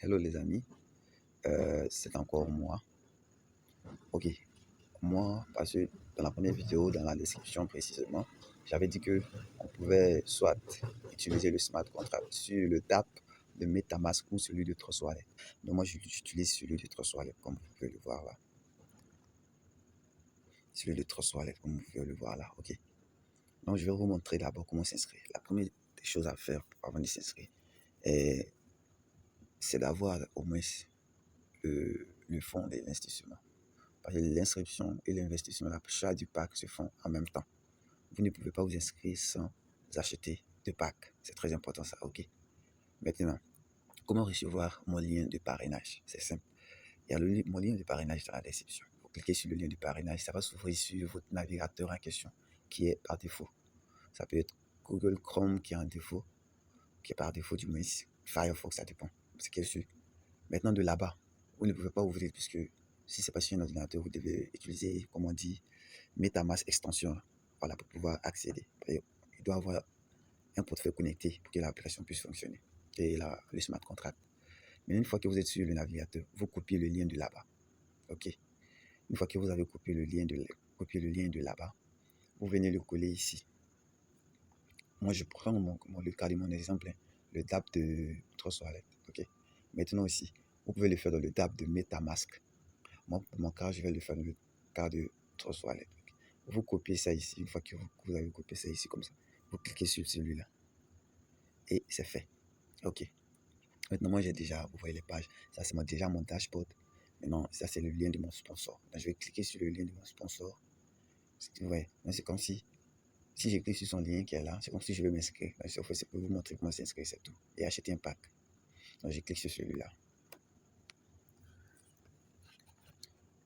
Hello les amis, c'est encore moi. Ok, moi, parce que dans la première vidéo, dans la description précisément, j'avais dit que on pouvait soit utiliser le smart contract sur le DApp de MetaMask ou celui de Trust Wallet. Mais moi, j'utilise celui de Trust Wallet, comme vous pouvez le voir là. Celui de Trust Wallet, comme vous pouvez le voir là. Ok. Donc, je vais vous montrer d'abord comment s'inscrire. La première des choses à faire avant de s'inscrire, c'est d'avoir au moins le fonds d'investissement. Parce que l'inscription et l'investissement, l'achat du pack se font en même temps. Vous ne pouvez pas vous inscrire sans acheter de pack. C'est très important ça, ok. Maintenant, comment recevoir mon lien de parrainage? C'est simple. Il y a mon lien de parrainage dans la description. Vous cliquez sur le lien de parrainage, ça va s'ouvrir sur votre navigateur en question, qui est par défaut. Ça peut être Google Chrome qui est en défaut, qui est par défaut du moins. Firefox, ça dépend. C'est qui est sûr. Maintenant, de là-bas, vous ne pouvez pas ouvrir puisque si c'est pas sur un ordinateur, vous devez utiliser, comme on dit, MetaMask extension. Voilà, pour pouvoir accéder. Il doit avoir un portefeuille connecté pour que l'application puisse fonctionner. Et le smart contract. Mais une fois que vous êtes sur le navigateur, vous copiez le lien de là-bas. OK. Une fois que vous avez copié le lien de là-bas, vous venez le coller ici. Moi, je prends le cas de mon exemple, le DApp de Trust Wallet. OK. Maintenant aussi, vous pouvez le faire dans le DApp de MetaMask. Moi, pour mon cas, je vais le faire dans le cas de Trust Wallet. Vous copiez ça ici. Une fois que vous avez copié ça ici comme ça, vous cliquez sur celui-là. Et c'est fait. OK. Maintenant, moi, j'ai déjà, vous voyez les pages. Ça, c'est déjà mon dashboard. Maintenant, ça, c'est le lien de mon sponsor. Donc, je vais cliquer sur le lien de mon sponsor. Ouais, c'est comme si je clique sur son lien qui est là, c'est comme si je vais m'inscrire. C'est pour vous montrer comment s'inscrire, c'est tout. Et acheter un pack. Donc, je clique sur celui-là.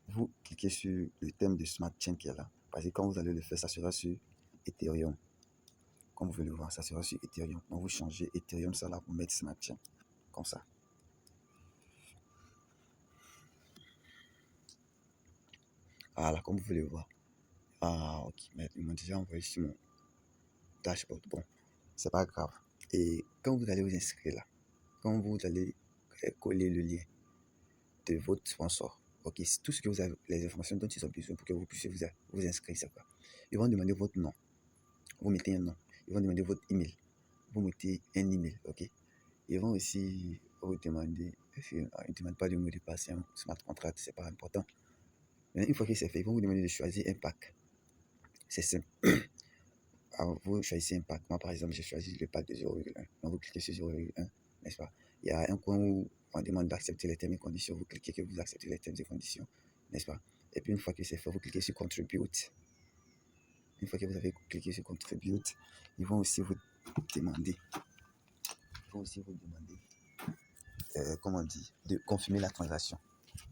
Vous cliquez sur le thème de Smart Chain qui est là. Parce que quand vous allez le faire, ça sera sur Ethereum. Comme vous pouvez le voir, ça sera sur Ethereum. Donc, vous changez Ethereum, ça là, pour mettre Smart Chain. Comme ça. Voilà, comme vous pouvez le voir. Ah, ok. Mais ils m'ont déjà envoyé sur mon dashboard. Bon, c'est pas grave. Et quand vous allez vous inscrire là, quand vous allez coller le lien de votre sponsor, ok, c'est tout ce que vous avez, les informations dont ils ont besoin pour que vous puissiez vous inscrire, c'est quoi? Ils vont demander votre nom. Vous mettez un nom. Ils vont demander votre email. Vous mettez un email, ok? Ils vont aussi vous demander, ils ne demandent pas de mot de passe, un smart contract, c'est pas important. Mais une fois que c'est fait, ils vont vous demander de choisir un pack. C'est simple. Alors, vous choisissez un pack. Moi, par exemple, j'ai choisi le pack de 0,1. Donc, vous cliquez sur 0,1, n'est-ce pas? Il y a un coin où on demande d'accepter les termes et conditions. Vous cliquez que vous acceptez les termes et conditions, n'est-ce pas? Et puis, une fois que c'est fait, vous cliquez sur Contribute. Une fois que vous avez cliqué sur Contribute, ils vont aussi vous demander, comment on dit, de confirmer la transaction.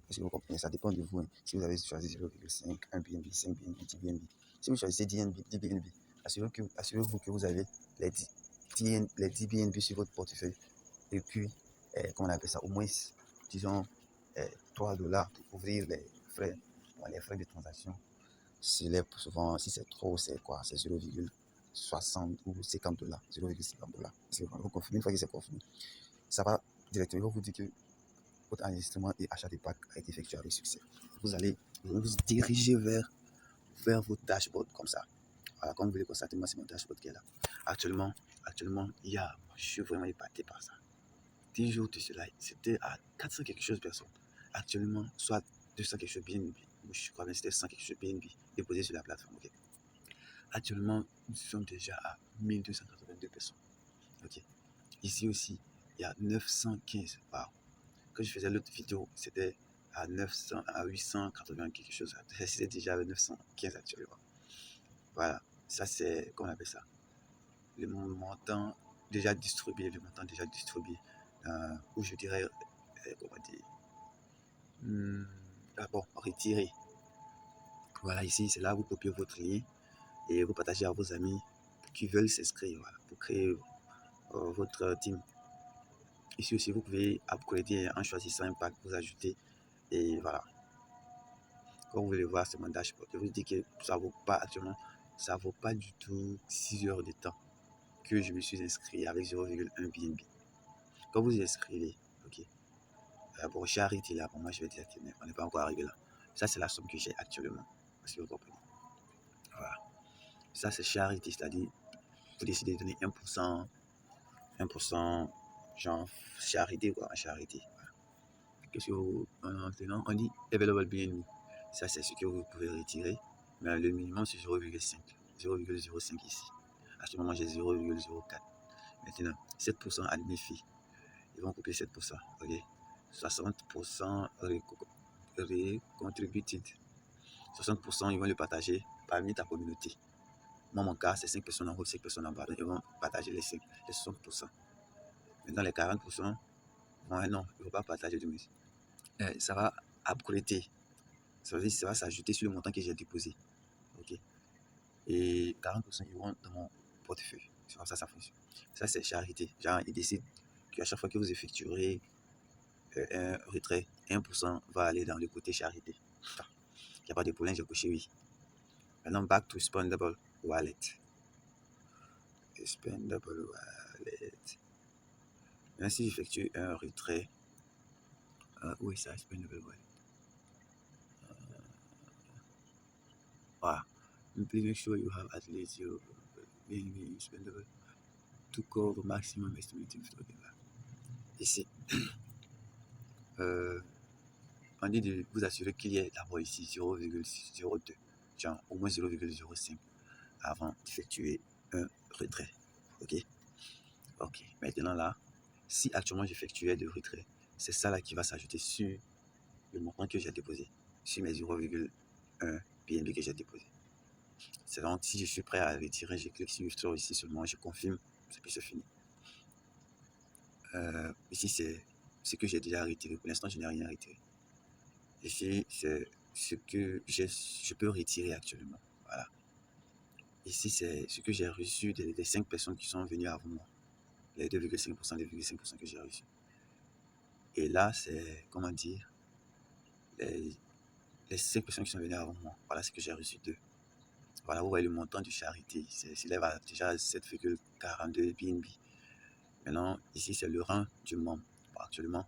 Parce que vous comprenez, ça dépend de vous. Hein. Si vous avez choisi 0,5, 1 BNB, 5 BNB, 10 BNB. Si vous choisissez 10 BNB, assurez-vous que vous avez les 10 BNB sur votre portefeuille. Et puis, comment on appelle ça, au moins, disons, 3 dollars pour couvrir les frais, les frais de transaction. Souvent, si c'est trop, c'est quoi? C'est 0,60 ou 50 dollars. 0,50 dollars. Vous confirmez, une fois que c'est confirmé, ça va directement vous dire que votre enregistrement et achat de pack a été effectué avec succès. Vous allez vous diriger vers votre dashboard comme ça. Voilà, comme vous le constatez, moi, c'est mon dashboard qui est là. Actuellement, je suis vraiment épaté par ça. 10 jours de cela, c'était à 400 quelque chose de personnes. Actuellement, soit 200 quelque chose BNB, je crois que c'était 100 quelque chose BNB déposé sur la plateforme. Okay. Actuellement, nous sommes déjà à 1282 personnes. Okay. Ici aussi, il y a 915. Wow. Quand je faisais l'autre vidéo, c'était à 880 quelque chose. C'était déjà à 915 actuellement. Voilà, ça c'est, comment on appelle ça? Le montant déjà distribué, ou je dirais, comment dire, d'abord retiré. Voilà, ici, c'est là où vous copiez votre lien et vous partagez à vos amis qui veulent s'inscrire, voilà, pour créer votre team. Ici aussi, vous pouvez upgrader en choisissant un pack, vous ajouter et voilà. Comme vous voulez voir, c'est mon dashboard. Je vous dis que ça vaut pas actuellement, ça vaut pas du tout 6 heures de temps que je me suis inscrit avec 0,1 BNB. Quand vous vous inscrivez, ok, Pour Charity, là, pour moi, je vais dire qu'on n'est pas encore arrivé là. Ça, c'est la somme que j'ai actuellement. Parce que vous comprenez. Voilà. Ça, c'est Charity, c'est-à-dire, vous décidez de donner 1%, genre charité, quoi, en charité. Voilà. Qu'est-ce que vous, maintenant, on dit available BNB. Ça, c'est ce que vous pouvez retirer. Mais le minimum, c'est 0,5. 0,05 ici. À ce moment, j'ai 0,04. Maintenant, 7% admis. Ils vont couper 7%. OK. 60% recontributed. 60%, ils vont le partager parmi ta communauté. Moi, mon cas, c'est 5 personnes en haut, 5 personnes en bas. Donc, ils vont partager les 60%. Maintenant, les 40%, bon, non, ils ne vont pas partager de musique. Ça va upgrader. Ça veut dire que ça va s'ajouter sur le montant que j'ai déposé. OK. Et 40%, ils vont dans mon portefeuille. C'est comme ça ça fonctionne. Ça, c'est charité. Genre, ils décident qu'à chaque fois que vous effectuerez un retrait, 1% va aller dans le côté charité. Enfin, il n'y a pas de problème, j'ai coché oui. Maintenant, back to Spendable Wallet. Spendable Wallet. Maintenant, si j'effectue un retrait, où est ça, Spendable Wallet? Voilà. Please make sure you have at least your BNB spendable to cover maximum estimated flow. Ici, on dit de vous assurer qu'il y ait d'abord ici 0,02, genre au moins 0,05 avant d'effectuer un retrait. Ok. Ok. Maintenant là, si actuellement j'effectuais de retrait, c'est ça là qui va s'ajouter sur le montant que j'ai déposé, sur mes 0,1 BNB que j'ai déposé. C'est donc si je suis prêt à retirer, je clique sur Withdraw ici seulement, je confirme, et puis c'est fini. Ici c'est ce que j'ai déjà retiré. Pour l'instant, je n'ai rien retiré. Ici, c'est ce que je peux retirer actuellement. Voilà. Ici, c'est ce que j'ai reçu des 5 personnes qui sont venues avant moi. Les 2,5%, 2,5% que j'ai reçu. Et là, c'est, comment dire, les 5 personnes qui sont venues avant moi. Voilà ce que j'ai reçu d'eux. Voilà, vous voyez le montant de charité. S'élève à déjà 7,42 BNB. Maintenant, ici, c'est le rang du membre. Bon, actuellement,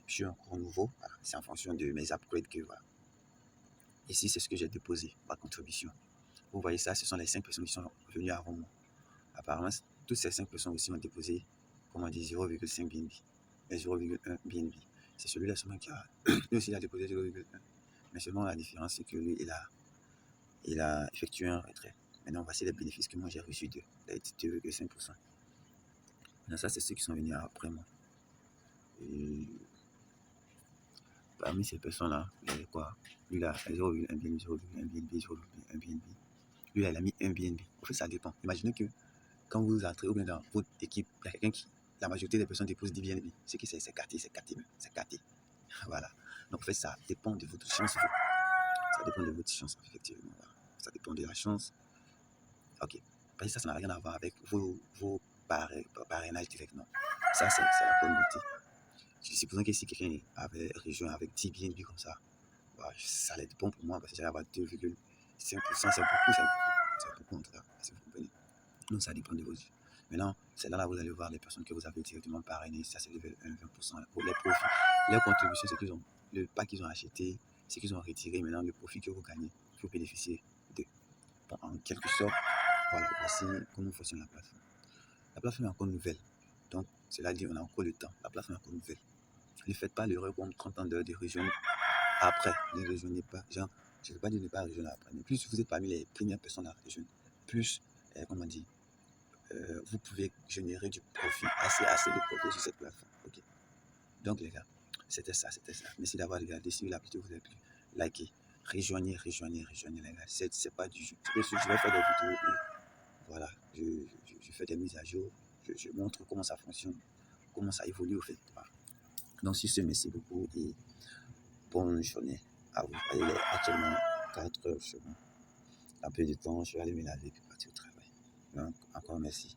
je suis encore nouveau. Voilà. C'est en fonction de mes upgrades que voilà. Ici, c'est ce que j'ai déposé, ma contribution. Vous voyez ça, ce sont les 5 personnes qui sont venues avant moi. Apparemment, toutes ces 5 personnes aussi ont déposé, comment dire, 0,5 BNB. Et 0,1 BNB. C'est celui-là seulement qui a, lui aussi, il a déposé 0,1. Mais seulement la différence, c'est que lui, il a effectué un retrait. Maintenant, voici les bénéfices que moi j'ai reçus de 2,5%. Maintenant, ça, c'est ceux qui sont venus après moi. Et parmi ces personnes-là, il y a quoi? Lui, là, 0,1 BNB, 0,1 BNB, 0,1 BNB. Lui, là, il a mis 1 BNB. En fait, ça dépend. Imaginez que quand vous entrez ou bien dans votre équipe, il y a quelqu'un qui, la majorité des personnes déposent 10 BNB. Ce qui c'est gâté, c'est gâté, c'est gâté. Voilà. Donc, en fait, ça dépend de votre chance. Ça dépend de votre chance, effectivement. Voilà. Ça dépend de la chance. Ok. Parce que ça n'a rien à voir avec vos parrainages directement. Ça, c'est la communauté. Supposons que si quelqu'un avait rejoint avec 10 BNB comme ça, voilà, ça allait être bon pour moi parce que j'allais avoir 2,5%. C'est beaucoup, c'est beaucoup. C'est beaucoup en tout cas. Si vous comprenez. Donc, ça dépend de vos yeux. Maintenant, c'est là où vous allez voir les personnes que vous avez directement parrainées. Ça, c'est level 1, 20%. Pour les profits, les contributions, c'est qu'ils ont, le pack qu'ils ont acheté, c'est qu'ils ont retiré. Maintenant, le profit que vous gagnez, il faut bénéficier de. Bon, en quelque sorte, voilà, voici comment fonctionne la plateforme. La plateforme est encore nouvelle. Donc, cela dit, on a encore le temps. La plateforme est encore nouvelle. Ne faites pas l'erreur comme 30 ans de rejoindre après. Ne rejoignez pas. Genre, je ne veux pas dire ne pas rejoindre après. Mais plus vous êtes parmi les premières personnes à rejoindre, plus, comment dire, vous pouvez générer du profit, assez de profit sur cette plateforme. Ok. Donc les gars, c'était ça. Merci d'avoir regardé. Si la vidéo vous a plu, likez, rejoignez les gars. C'est pas du jeu. Je vais faire des vidéos où, voilà, je fais des mises à jour, je montre comment ça fonctionne, comment ça évolue au fait. Voilà. Donc sur ce, merci beaucoup et bonne journée à vous. Il est actuellement 4 heures sur moi. Un peu de temps, je vais aller me laver et partir au travail. Donc encore merci.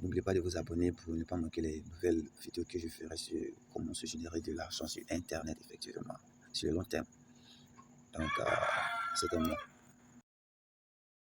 N'oubliez pas de vous abonner pour ne pas manquer les nouvelles vidéos que je ferai sur comment se générer de l'argent sur Internet, effectivement, sur le long terme. Donc, c'est un moi.